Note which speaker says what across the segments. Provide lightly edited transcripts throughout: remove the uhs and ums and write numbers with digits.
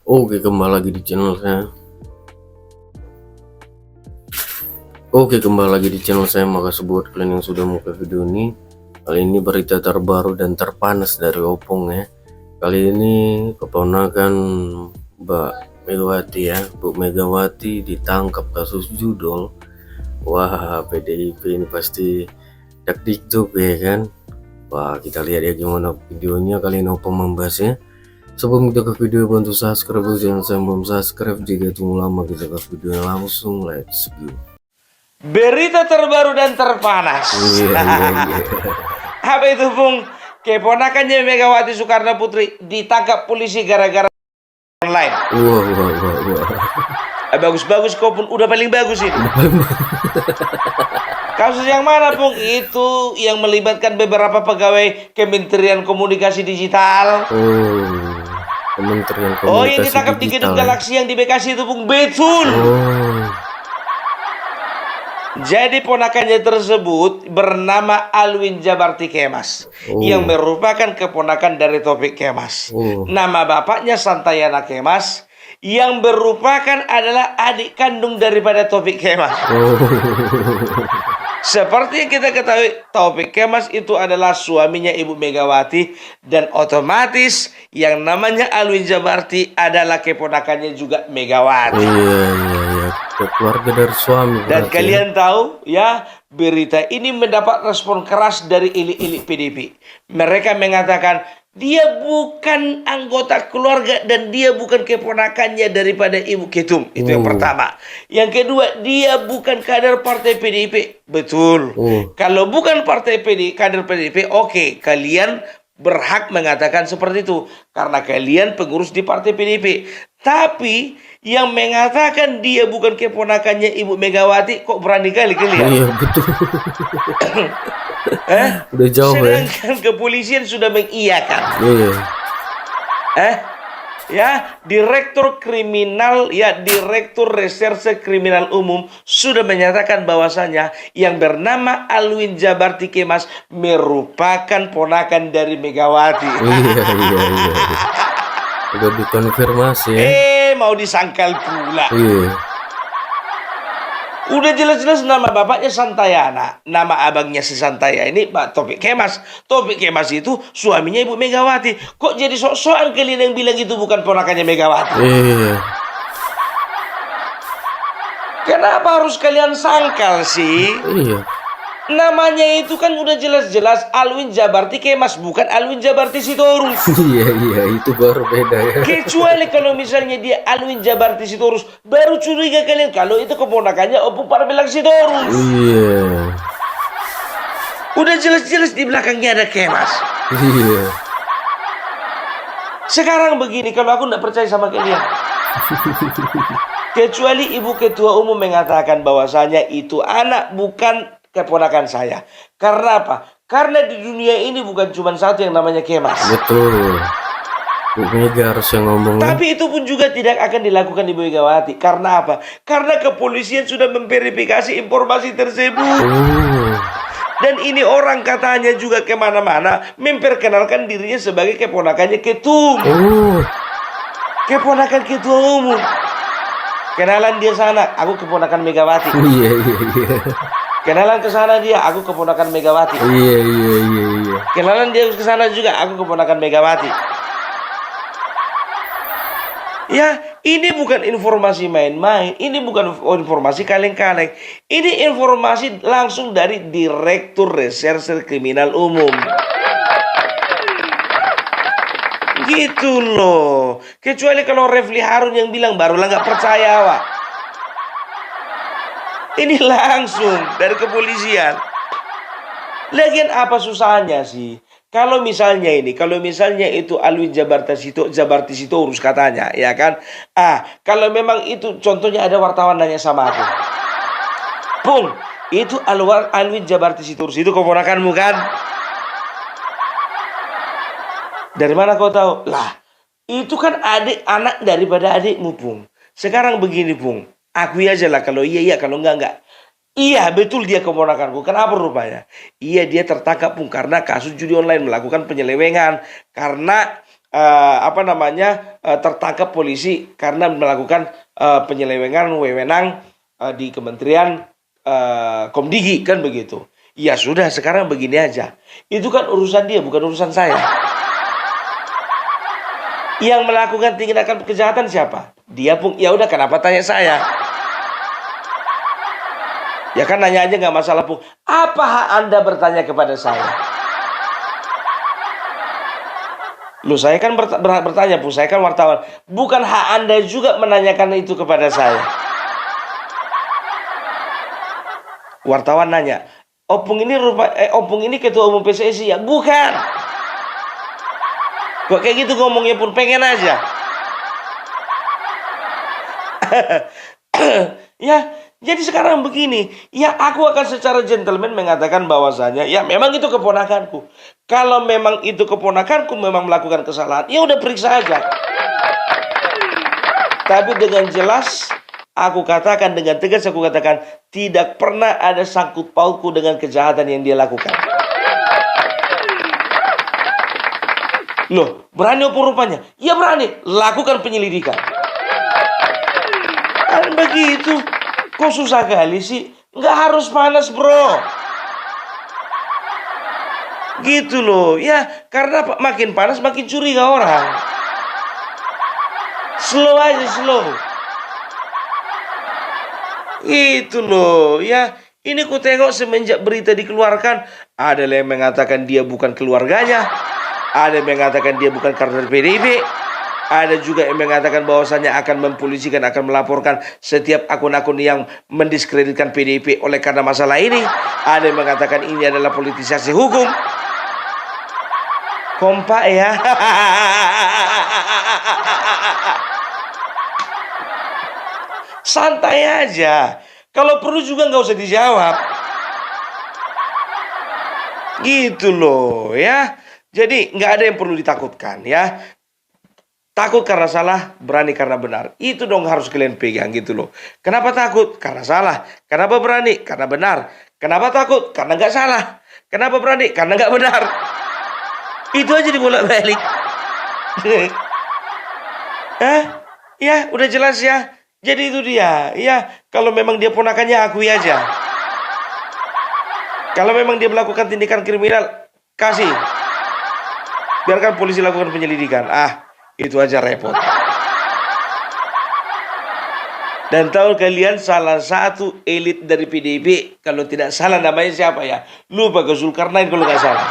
Speaker 1: Oke, kembali lagi di channel saya. Makasih buat kalian yang sudah mau ke video ini. Kali ini berita terbaru dan terpanas dari Opung ya. Kali ini keponakan Mbak Megawati ya, Bu Megawati ditangkap kasus judol. Wah, PDIP ini pasti dak-dikduk ya kan. Wah, kita lihat ya gimana videonya. Kali ini Opung membahasnya. Sebelum kita ke video, bantu subscribe jangan saya belum subscribe. Jika tunggu lama, kita ke video langsung. Let's go.
Speaker 2: Berita terbaru dan terpanas. Apa itu, Bung? Keponakannya Megawati Soekarno Putri ditangkap polisi gara-gara online.
Speaker 1: Wah.
Speaker 2: Bagus-bagus, kau pun udah paling bagus ini. Kasus yang mana, Bung? Itu yang melibatkan beberapa pegawai Kementerian Komunikasi Digital.
Speaker 1: Kementerian Komunikasi
Speaker 2: yang ditangkap di Gedung Galaksi yang di Bekasi itu, Bung. Betul. Jadi ponakannya tersebut bernama Alwin Jabarti Kemas, yang merupakan keponakan dari Taufik Kemas. Nama bapaknya Santayana Kemas, yang merupakan adalah adik kandung daripada Taufik Kemas. Seperti yang kita ketahui, Taufik Kemas itu adalah suaminya Ibu Megawati, dan otomatis yang namanya Alwin Jabarti adalah keponakannya juga Megawati.
Speaker 1: Iya, keluarga dari suami.
Speaker 2: Dan kalian tahu ya, berita ini mendapat respon keras dari elit-elit PDIP. Mereka mengatakan dia bukan anggota keluarga dan dia bukan keponakannya daripada Ibu Ketum. Itu yang pertama. Yang kedua, dia bukan kader partai PDIP. Betul. Kalau bukan kader PDIP, oke, kalian berhak mengatakan seperti itu karena kalian pengurus di partai PDIP. Tapi yang mengatakan dia bukan keponakannya Ibu Megawati kok berani kali kalian?
Speaker 1: Iya, betul. Udah jauh.
Speaker 2: Sedangkan kepolisian sudah mengiyakan. Direktur Reserse Kriminal Umum sudah menyatakan bahwasanya yang bernama Alwin Jabarti Kemas merupakan ponakan dari Megawati.
Speaker 1: Iya. Udah dikonfirmasi ya.
Speaker 2: Mau disangkal pula.
Speaker 1: Iya.
Speaker 2: Udah jelas-jelas nama bapaknya Santayana, nama abangnya si Santaya ini Pak Taufik Kemas. Taufik Kemas itu suaminya Ibu Megawati. Kok jadi sok-sokan kalian yang bilang itu bukan ponakannya Megawati?
Speaker 1: Iya.
Speaker 2: Kenapa harus kalian sangkal sih?
Speaker 1: Iya.
Speaker 2: Namanya itu kan udah jelas-jelas Alwin Jabarti Kemas, bukan Alwin Jabarti Sitorus.
Speaker 1: Iya, itu baru beda ya.
Speaker 2: Kecuali kalau misalnya dia Alwin Jabarti Sitorus, baru curiga kalian kalau itu keponakannya Opung Parmelang Sitorus.
Speaker 1: Iya.
Speaker 2: Udah jelas-jelas di belakangnya ada Kemas.
Speaker 1: Iya.
Speaker 2: Sekarang begini, kalau aku nggak percaya sama kalian, kecuali Ibu Ketua Umum mengatakan bahwasanya itu anak bukan keponakan saya. Karena apa? Karena di dunia ini bukan cuma satu yang namanya Kemas.
Speaker 1: Betul. Bu Mega harus yang ngomong.
Speaker 2: Tapi itu pun juga tidak akan dilakukan Ibu Megawati. Karena apa? Karena kepolisian sudah memverifikasi informasi tersebut. Dan ini orang katanya juga kemana-mana memperkenalkan dirinya sebagai keponakannya Ketum. Keponakan Ketua Umum. Kenalan dia sana, aku keponakan Megawati.
Speaker 1: Iya.
Speaker 2: Kenalan ke sana dia, aku keponakan Megawati.
Speaker 1: Iya.
Speaker 2: Kenalan dia ke sana juga, aku keponakan Megawati. Ya, ini bukan informasi main-main, ini bukan informasi kaleng-kaleng. Ini informasi langsung dari Direktur Reserse Kriminal Umum. Gitu loh. Kecuali kalau Refli Harun yang bilang, barulah nggak percaya, Wak. Ini langsung dari kepolisian. Lagian apa susahnya sih? Kalau misalnya itu Alwin Jabarti Sitorus katanya, ya kan? Kalau memang itu contohnya ada wartawan nanya sama aku, Pung, itu Alwin Jabarti Sitorus itu keponakanmu kan? Dari mana kau tahu? Lah, itu kan anak daripada adikmu, Pung. Sekarang begini, Pung. Akui aja lah kalau iya, kalau enggak. Iya, betul dia keponakanku. Kenapa rupanya? Iya, dia tertangkap, Pung, karena kasus judi online, melakukan penyelewengan. Karena tertangkap polisi karena melakukan penyelewengan wewenang di Kementerian Komdigi kan begitu. Ya sudah, sekarang begini aja. Itu kan urusan dia, bukan urusan saya. Yang melakukan tindakan kejahatan siapa? Dia pun. Ya udah, kenapa tanya saya? Ya kan nanya aja nggak masalah, Pung. Apa hak Anda bertanya kepada saya? Loh, saya kan bertanya, Pung. Saya kan wartawan. Bukan hak Anda juga menanyakan itu kepada saya. Wartawan nanya, Opung ini ketua umum PSSI ya? Bukan. Kok kayak gitu ngomongnya, Pun? Pengen aja. Ya, jadi sekarang begini. Ya, aku akan secara gentleman mengatakan bahwasanya ya memang itu keponakanku. Kalau memang itu keponakanku memang melakukan kesalahan, ya udah periksa aja. Tapi dengan jelas aku katakan, dengan tegas aku katakan, tidak pernah ada sangkut pautku dengan kejahatan yang dia lakukan. Loh, berani apa rupanya? Ya berani, lakukan penyelidikan. Kan begitu. Kok susah kali sih? Nggak harus panas, bro. Gitu loh. Ya, karena makin panas makin curiga orang. Slow aja, slow. Itu loh, ya. Ini ku tengok semenjak berita dikeluarkan, ada yang mengatakan dia bukan keluarganya, ada yang mengatakan dia bukan kader PDIP, ada juga yang mengatakan bahwasannya akan mempolisikan, akan melaporkan setiap akun-akun yang mendiskreditkan PDIP oleh karena masalah ini. Ada yang mengatakan ini adalah politisasi hukum. Kompak ya. Santai aja. Kalau perlu juga nggak usah dijawab. Gitu loh ya. Jadi nggak ada yang perlu ditakutkan ya. Takut karena salah, berani karena benar. Itu dong harus kalian pegang gitu loh. Kenapa takut? Karena salah. Kenapa berani? Karena benar. Kenapa takut? Karena nggak salah. Kenapa berani? Karena nggak benar. Itu aja dibolak-balik. Ya udah jelas ya. Jadi itu dia. Ya, kalau memang dia ponakannya, akui aja. Kalau memang dia melakukan tindakan kriminal, kasih. Biarkan polisi lakukan penyelidikan. Itu aja repot. Dan tahu kalian, salah satu elit dari PDIP, kalau tidak salah namanya siapa ya? Lupa, ke Zulkarnain kalau nggak salah.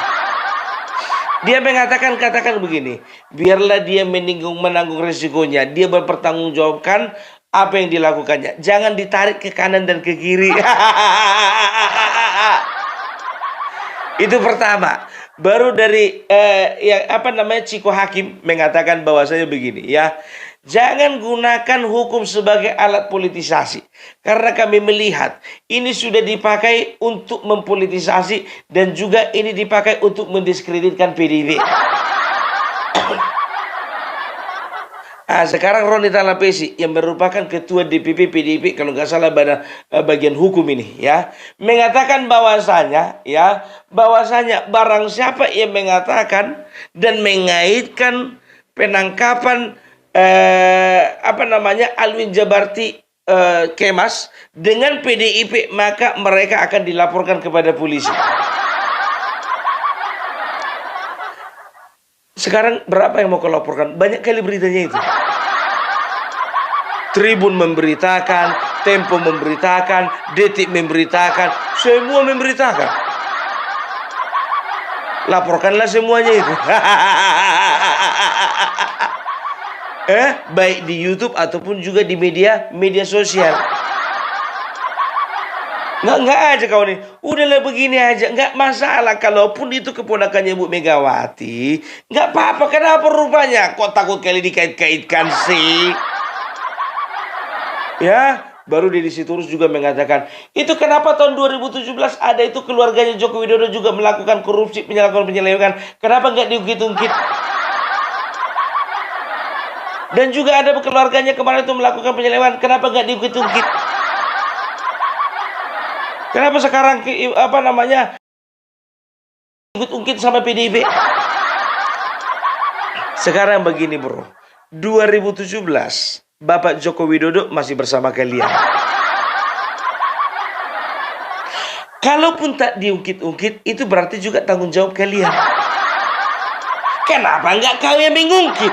Speaker 2: Dia katakan begini, biarlah dia menanggung resikonya. Dia berpertanggungjawabkan apa yang dilakukannya. Jangan ditarik ke kanan dan ke kiri. Itu pertama. Baru dari Ciko Hakim mengatakan bahwasanya begini ya. Jangan gunakan hukum sebagai alat politisasi. Karena kami melihat ini sudah dipakai untuk mempolitisasi dan juga ini dipakai untuk mendiskreditkan PDIP. Sekarang Roni Talapesi yang merupakan ketua DPP PDIP kalau nggak salah bagian hukum ini ya, mengatakan bahwasanya barang siapa yang mengatakan dan mengaitkan penangkapan Alwin Jabarti Kemas dengan PDIP, maka mereka akan dilaporkan kepada polisi. Sekarang berapa yang mau kau laporkan? Banyak kali beritanya itu. Tribun memberitakan, Tempo memberitakan, Detik memberitakan, semua memberitakan. Laporkanlah semuanya itu. Baik di YouTube ataupun juga di media sosial. Nggak aja kau nih. Udahlah begini aja. Nggak masalah. Kalaupun itu keponakannya Bu Megawati, nggak apa-apa. Kenapa rupanya? Kok takut kali dikait-kaitkan sih? Ya, baru Deddy Sitorus juga mengatakan, itu kenapa tahun 2017 ada itu keluarganya Joko Widodo juga melakukan korupsi, penyelewengan. Kenapa nggak diungkit-ungkit? Dan juga ada keluarganya kemarin itu melakukan penyelewengan. Kenapa nggak diungkit-ungkit? Kenapa sekarang ungkit-ungkit sama PDIP? Sekarang begini bro, 2017 Bapak Joko Widodo masih bersama kalian. Kalaupun tak diungkit-ungkit, itu berarti juga tanggung jawab kalian. Kenapa nggak kau yang mengungkit?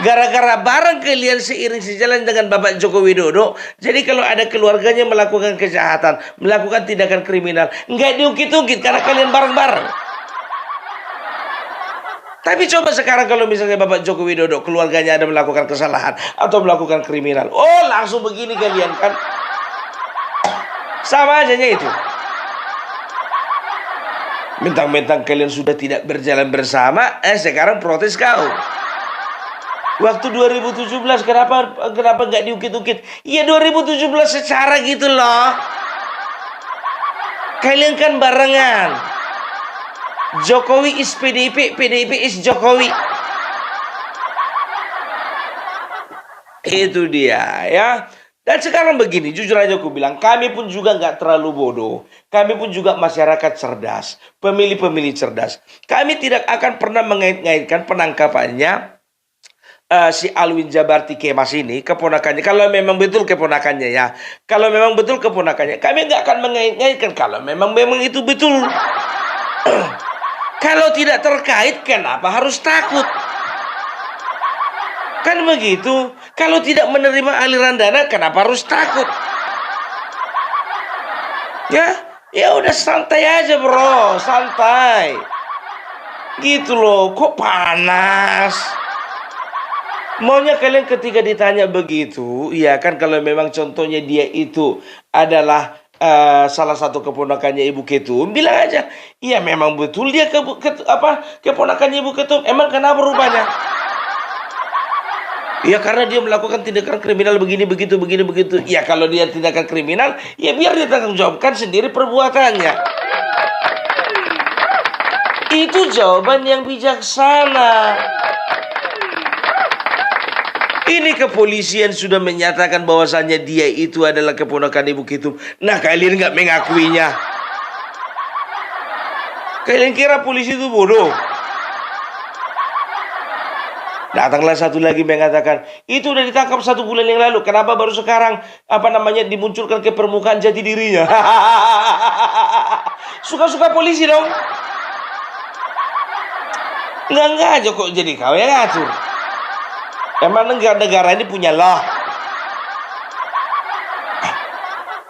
Speaker 2: Gara-gara bareng kalian seiring sejalan dengan Bapak Joko Widodo, jadi kalau ada keluarganya melakukan kejahatan, melakukan tindakan kriminal, nggak diungkit-ungkit karena kalian bareng-bareng. Tapi coba sekarang kalau misalnya Bapak Joko Widodo keluarganya ada melakukan kesalahan atau melakukan kriminal, oh langsung begini kalian kan? Sama aja itu. Mentang-mentang kalian sudah tidak berjalan bersama, sekarang protes kau. Waktu 2017 kenapa nggak diungkit-ungkit? Iya 2017 secara gitu loh. Kalian kan barengan. Jokowi is PDIP, PDIP is Jokowi. Itu dia ya. Dan sekarang begini, jujur aja aku bilang, kami pun juga nggak terlalu bodoh. Kami pun juga masyarakat cerdas, pemilih-pemilih cerdas. Kami tidak akan pernah mengait-ngaitkan penangkapannya si Alwin Jabarti Kemas ini, keponakannya. Kalau memang betul keponakannya ya. Kalau memang betul keponakannya, kami nggak akan mengait-ngaitkan kalau memang itu betul. Kalau tidak terkait, kenapa harus takut? Kan begitu. Kalau tidak menerima aliran dana, kenapa harus takut? Ya udah santai aja bro, santai. Gitu loh, kok panas? Maunya kalian ketika ditanya begitu, ya kan kalau memang contohnya dia itu adalah salah satu keponakannya Ibu Ketum, bilang aja, iya memang betul dia keponakannya Ibu Ketum. Emang kenapa rupanya? Ya karena dia melakukan tindakan kriminal begini begitu. Ya kalau dia tindakan kriminal, ya biar dia tanggung jawabkan sendiri perbuatannya. Itu jawaban yang bijaksana. Ini kepolisian sudah menyatakan bahwasannya dia itu adalah keponakan Ibu Ketum. Nah, kalian nggak mengakuinya. Kalian kira polisi itu bodoh? Datanglah satu lagi mengatakan, itu udah ditangkap 1 bulan yang lalu. Kenapa baru sekarang dimunculkan ke permukaan jati dirinya? Suka-suka polisi dong. Enggak aja kok jadi kau yang ngatur. Emang negara ini punya law.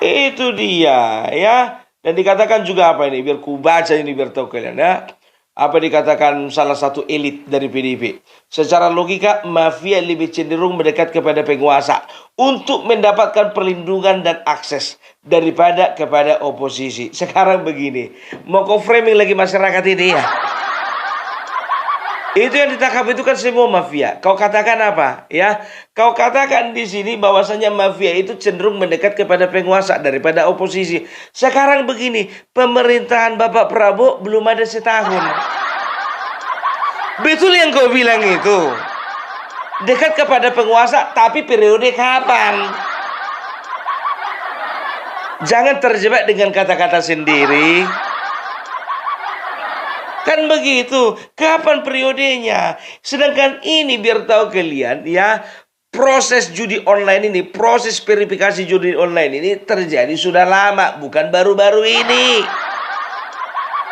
Speaker 2: Itu dia ya. Dan dikatakan juga apa ini? Biar ku baca ini biar tahu kalian ya. Apa dikatakan salah satu elit dari PDIP. Secara logika mafia lebih cenderung mendekat kepada penguasa untuk mendapatkan perlindungan dan akses daripada kepada oposisi. Sekarang begini, mau kau framing lagi masyarakat ini ya. Itu yang ditangkap itu kan semua mafia. Kau katakan apa? Ya, kau katakan di sini bahwasanya mafia itu cenderung mendekat kepada penguasa daripada oposisi. Sekarang begini, pemerintahan Bapak Prabowo belum ada setahun. Betul yang kau bilang itu. Dekat kepada penguasa, tapi periode kapan? Jangan terjebak dengan kata-kata sendiri. Kan begitu, kapan periodenya? Sedangkan ini biar tahu kalian ya, proses judi online ini, proses verifikasi judi online ini terjadi sudah lama, bukan baru-baru ini.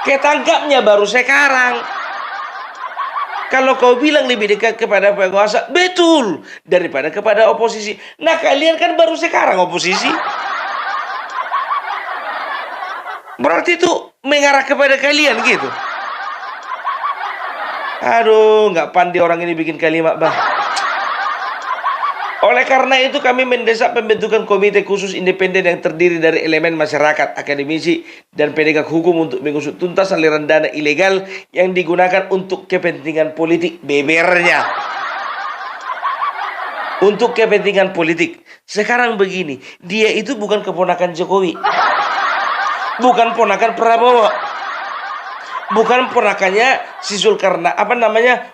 Speaker 2: Ketangkapnya baru sekarang. Kalau kau bilang lebih dekat kepada penguasa, betul, daripada kepada oposisi. Nah kalian kan baru sekarang oposisi. Berarti itu mengarah kepada kalian gitu. Aduh, nggak pandai orang ini bikin kalimat, bah. Oleh karena itu kami mendesak pembentukan komite khusus independen yang terdiri dari elemen masyarakat, akademisi, dan penegak hukum untuk mengusut tuntas aliran dana ilegal yang digunakan untuk kepentingan politik. Bebernya. Untuk kepentingan politik. Sekarang begini, dia itu bukan keponakan Jokowi. Bukan ponakan Prabowo. Bukan ponakannya si Zulkarnain,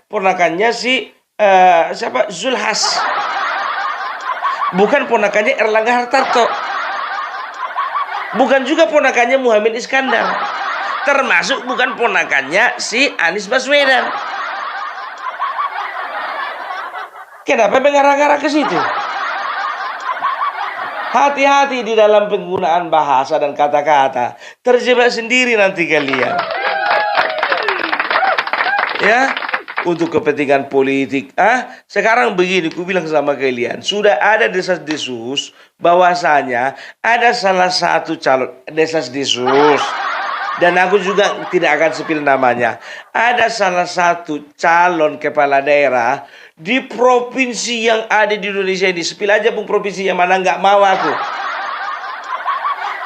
Speaker 2: ponakannya si siapa? Zulhas. Bukan ponakannya Erlangga Hartarto. Bukan juga ponakannya Muhammad Iskandar. Termasuk bukan ponakannya si Anies Baswedan. Kenapa mengarah-arah ke situ? Hati-hati di dalam penggunaan bahasa dan kata-kata. Terjebak sendiri nanti kalian. Ya, untuk kepentingan politik. Sekarang begini, ku bilang sama kalian. Sudah ada desas-desus bahwasanya ada salah satu calon desas-desus. Dan aku juga tidak akan sepil namanya. Ada salah satu calon kepala daerah di provinsi yang ada di Indonesia ini. Sepil aja pun provinsi yang mana, nggak mau aku.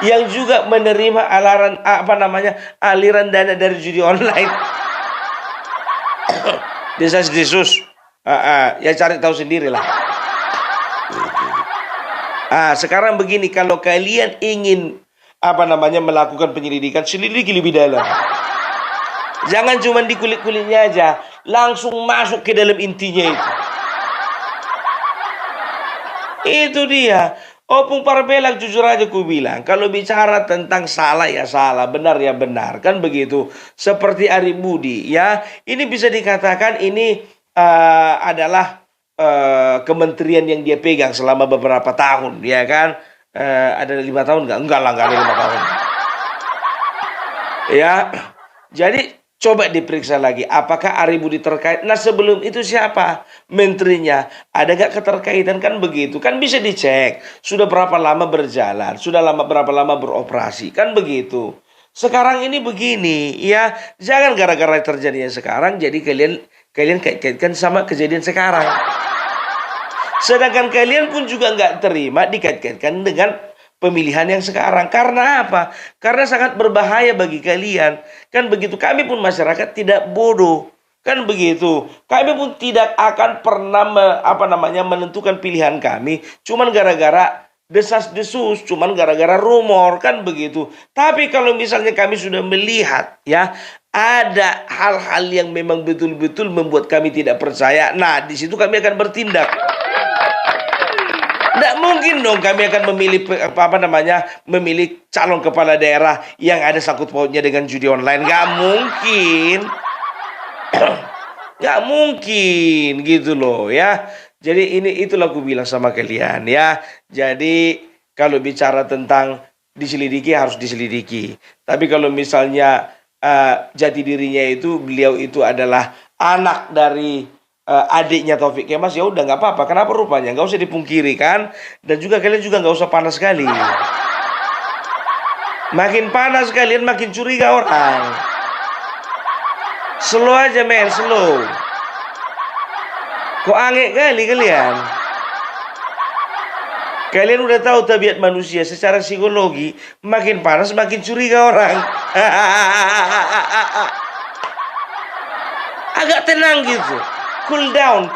Speaker 2: Yang juga menerima aliran dana dari judi online. Desas-desus. Ya cari tahu sendirilah. Sekarang begini, kalau kalian ingin melakukan penyelidikan, selidiki lebih dalam. Jangan cuma di kulit-kulitnya aja, langsung masuk ke dalam intinya itu. Itu dia. Opung Parbelak, jujur aja ku bilang, kalau bicara tentang salah ya salah, benar ya benar, kan begitu. Seperti Ari Budi, ya, ini bisa dikatakan ini adalah kementerian yang dia pegang selama beberapa tahun, ya kan? Ada 5 tahun nggak? Enggak lah, nggak ada 5 tahun. Ya, jadi coba diperiksa lagi, apakah Ari Budi terkait? Nah, sebelum itu siapa menterinya? Ada nggak keterkaitan, kan begitu? Kan bisa dicek. Sudah berapa lama berjalan? Berapa lama beroperasi? Kan begitu. Sekarang ini begini, ya, jangan gara-gara terjadinya sekarang, jadi kalian kaitkan sama kejadian sekarang. Sedangkan kalian pun juga nggak terima dikait-kaitkan dengan pemilihan yang sekarang. Karena apa? Karena sangat berbahaya bagi kalian. Kan begitu. Kami pun masyarakat tidak bodoh. Kan begitu. Kami pun tidak akan pernah menentukan pilihan kami cuman gara-gara desas-desus, cuman gara-gara rumor, kan begitu. Tapi kalau misalnya kami sudah melihat, ya, ada hal-hal yang memang betul-betul membuat kami tidak percaya, nah di situ kami akan bertindak. Tidak mungkin dong kami akan memilih calon kepala daerah yang ada sangkut pautnya dengan judi online. Gak mungkin. Gak mungkin gitu loh, ya. Jadi itulah aku bilang sama kalian, ya. Jadi kalau bicara tentang diselidiki, harus diselidiki. Tapi kalau misalnya jati dirinya itu, beliau itu adalah anak dari adiknya Taufik Kemas, ya udah nggak apa-apa. Kenapa rupanya? Nggak usah dipungkiri kan. Dan juga kalian juga nggak usah panas sekali. Makin panas kalian makin curiga orang. Slow aja men, slow. Kok aneh kali kalian? Kalian udah tahu tabiat manusia secara psikologi, makin panas makin curiga orang. Agak tenang gitu. Cool down.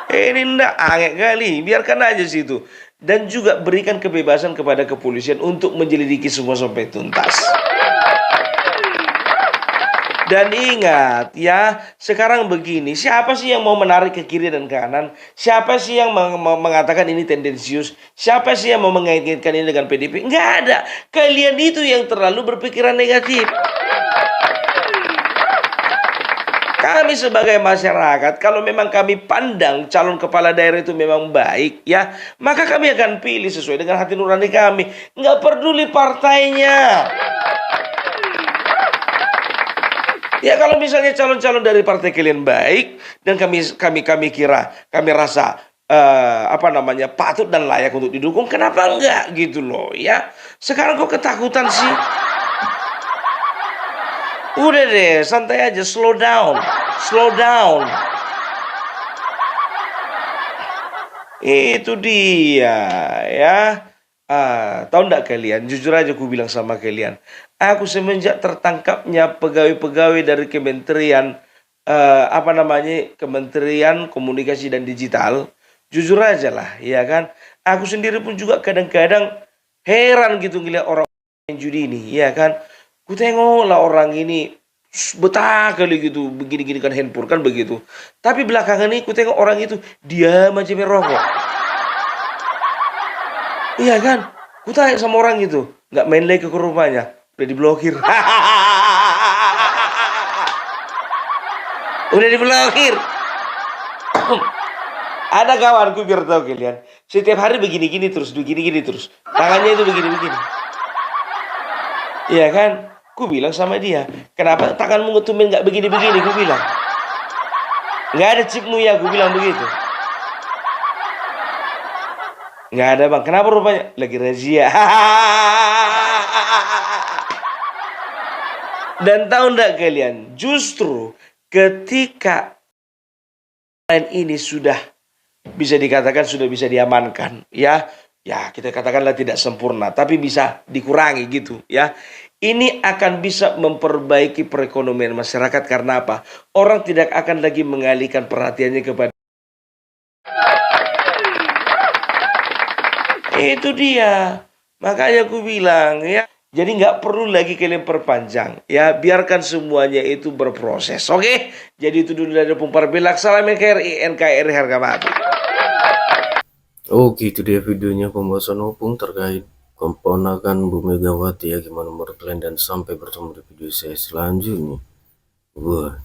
Speaker 2: Ini ndak aneh kali, biarkan aja situ. Dan juga berikan kebebasan kepada kepolisian untuk menyelidiki semua sampai tuntas. Dan ingat ya, sekarang begini, siapa sih yang mau menarik ke kiri dan kanan? Siapa sih yang mengatakan ini tendensius? Siapa sih yang mau mengaitkan ini dengan PDP? Nggak ada. Kalian itu yang terlalu berpikiran negatif. Kami sebagai masyarakat, kalau memang kami pandang calon kepala daerah itu memang baik, ya, maka kami akan pilih sesuai dengan hati nurani kami. Nggak peduli partainya. Ya, kalau misalnya calon-calon dari partai kalian baik dan kami rasa patut dan layak untuk didukung, kenapa enggak gitu loh, ya. Sekarang kok ketakutan sih? Udah deh, santai aja, slow down. Itu dia, ya. Tahu enggak kalian? Jujur aja aku bilang sama kalian. Aku semenjak tertangkapnya pegawai-pegawai dari Kementerian Kementerian Komunikasi dan Digital, jujur aja lah, ya kan. Aku sendiri pun juga kadang-kadang heran gitu ngeliat orang yang judi ini, ya kan. Ku tengok lah orang ini betah kali gitu, begini-gini kan handphone kan begitu. Tapi belakangan ini ku tengok orang itu diam aja merokok. Iya kan? Ku tanya sama orang itu, nggak main lagi ke rumahnya, udah diblokir. Udah diblokir. Ada kawanku biar tahu kalian, setiap hari begini-gini terus, begini-gini terus. Tangannya itu begini-begini. Iya kan? Ku bilang sama dia, kenapa tanganmu ngetumin nggak begini-begini? Ku bilang, nggak ada chipmu ya? Ku bilang begitu. Nggak ada bang. Kenapa rupanya? Lagi razia. Dan tahu nggak kalian? Justru ketika ini sudah bisa dikatakan sudah bisa diamankan, ya kita katakanlah tidak sempurna, tapi bisa dikurangi gitu, ya. Ini akan bisa memperbaiki perekonomian masyarakat karena apa? Orang tidak akan lagi mengalihkan perhatiannya kepada itu dia. Makanya aku bilang ya, jadi nggak perlu lagi kalian perpanjang, ya biarkan semuanya itu berproses, oke? Jadi itu dulu dari Pumpar Belak. Salam NKRI, NKRI harga mati.
Speaker 1: Oke, itu dia videonya pembahasan opung terkait keponakan Bu Megawati ya. Gimana menurut kalian, dan sampai bertemu di video saya selanjutnya. Wah.